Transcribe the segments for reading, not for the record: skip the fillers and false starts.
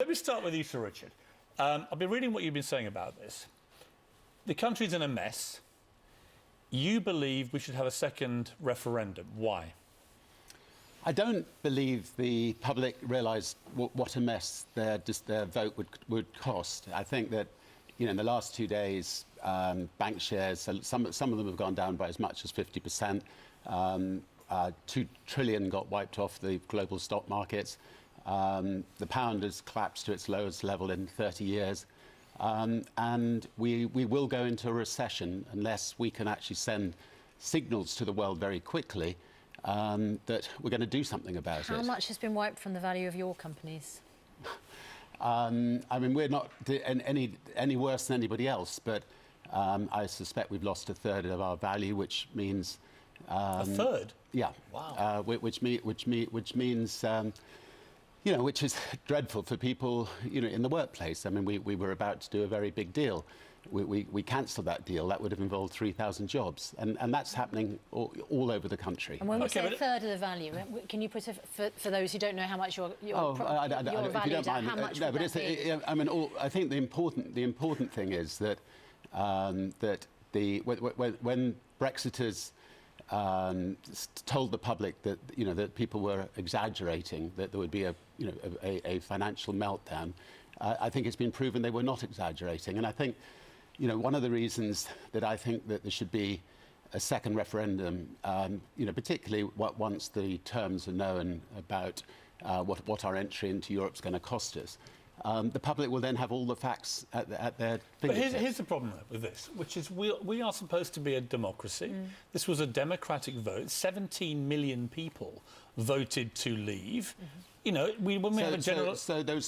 let me start with you, Sir Richard. I've been reading what you've been saying about this. The country's in a mess. You believe we should have a second referendum. Why? I don't believe the public realised what a mess their vote would cost. I think that, in the last 2 days, bank shares, some of them have gone down by as much as 50%. 2 trillion got wiped off the global stock markets. The pound has collapsed to its lowest level in 30 years. And we will go into a recession unless we can actually send signals to the world very quickly that we're going to do something about it. How much has been wiped from the value of your companies? I mean, we're not any worse than anybody else, but I suspect we've lost a third of our value, which means... a third? Yeah. Wow. Which means... which is dreadful for people, in the workplace. I mean, we were about to do a very big deal. We cancelled that deal. That would have involved 3,000 jobs. And that's happening all over the country. And when we say a third of the value, can you put for those who don't know how much your value is, how much would that be? I mean, I think the important thing is that when Brexiters told the public that that people were exaggerating, that there would be a financial meltdown, I think it's been proven they were not exaggerating. And I think one of the reasons that I think that there should be a second referendum, particularly once the terms are known about what our entry into Europe is going to cost us. The public will then have all the facts at their fingertips. But here's the problem with this, which is we are supposed to be a democracy. This was a democratic vote. 17 million people voted to leave. When we have a general... So those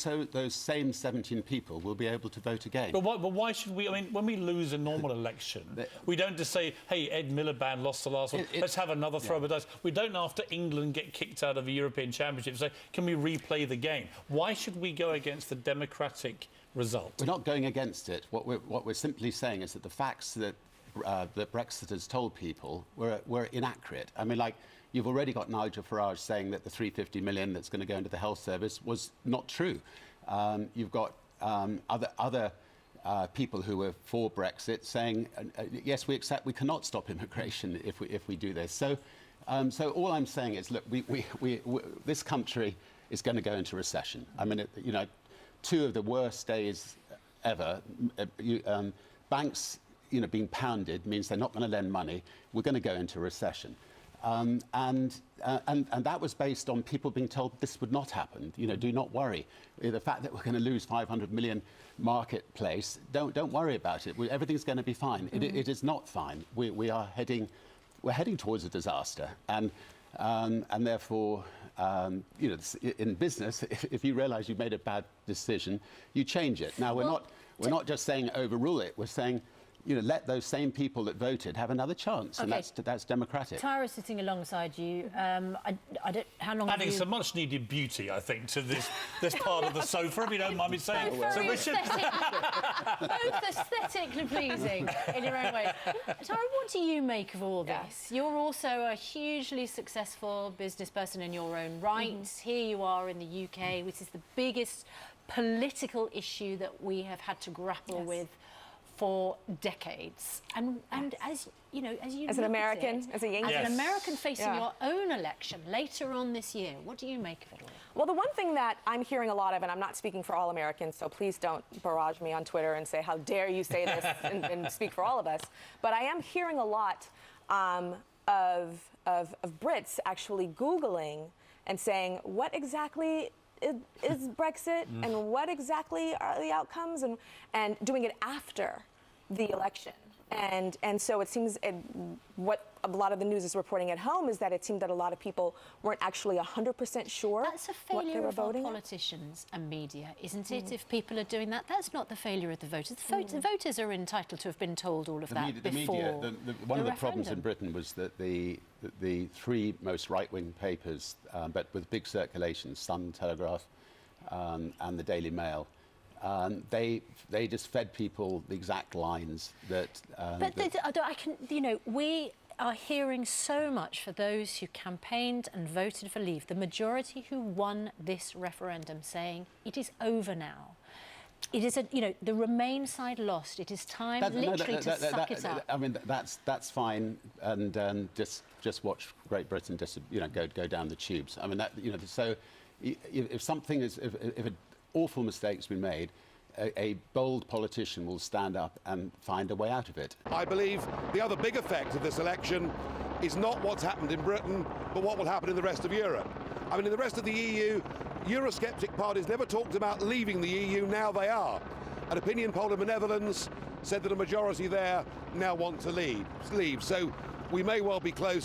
same 17 people will be able to vote again. But why should we... I mean, when we lose a normal election, we don't just say, hey, Ed Miliband lost the last one, let's have another throw of a dice. We don't, after England get kicked out of the European Championship, say, can we replay the game? Why should we go against the democratic result? We're not going against it. What we're simply saying is that the facts that Brexiters told people were inaccurate. I mean, like... You've already got Nigel Farage saying that the 350 million that's going to go into the health service was not true. You've got other people who were for Brexit saying, yes, we accept we cannot stop immigration if we do this. So all I'm saying is, look, this country is going to go into recession. I mean, 2 of the worst days ever. Banks, being pounded means they're not going to lend money. We're going to go into recession. And that was based on people being told this would not happen. Do not worry. The fact that we're going to lose 500 million marketplace, don't worry about it. Everything's going to be fine. It is not fine. We're heading towards a disaster, and therefore, in business, if you realise you've made a bad decision, you change it. Now we're not just saying overrule it. We're saying, let those same people that voted have another chance, and that's democratic. Tara's sitting alongside you. I don't. How long? Adding some much-needed beauty, I think, to this part of the sofa, if you don't mind me saying. So Richard, both aesthetically pleasing in your own way. Tara, what do you make of all this? You're also a hugely successful business person in your own right. Here you are in the UK, which is the biggest political issue that we have had to grapple with for decades, and as an American, as a Yankee, as an American facing your own election later on this year, what do you make of it all? Well, the one thing that I'm hearing a lot of, and I'm not speaking for all Americans, so please don't barrage me on Twitter and say, how dare you say this and speak for all of us, but I am hearing a lot of Brits actually Googling and saying, what exactly is Brexit and what exactly are the outcomes, and doing it after the election. And so it seems what a lot of the news is reporting at home is that it seemed that a lot of people weren't actually 100% sure That's a failure of our politicians and media, isn't it? If people are doing that, that's not the failure of the voters. The voters are entitled to have been told all of that before. One of the problems in Britain was that the 3 most right-wing papers, but with big circulation, Sun, Telegraph, and the Daily Mail, they just fed people the exact lines that. But I can, are hearing so much for those who campaigned and voted for Leave, the majority who won this referendum, saying it is over now. It is, the Remain side lost. It is time, to suck it up. I mean, that's fine, and just watch Great Britain go down the tubes. I mean, so if something is, if an awful mistake's been made, a bold politician will stand up and find a way out of it. I believe the other big effect of this election is not what's happened in Britain, but what will happen in the rest of Europe. I mean, in the rest of the EU, Eurosceptic parties never talked about leaving the EU, now they are. An opinion poll in the Netherlands said that a majority there now want to leave. So we may well be close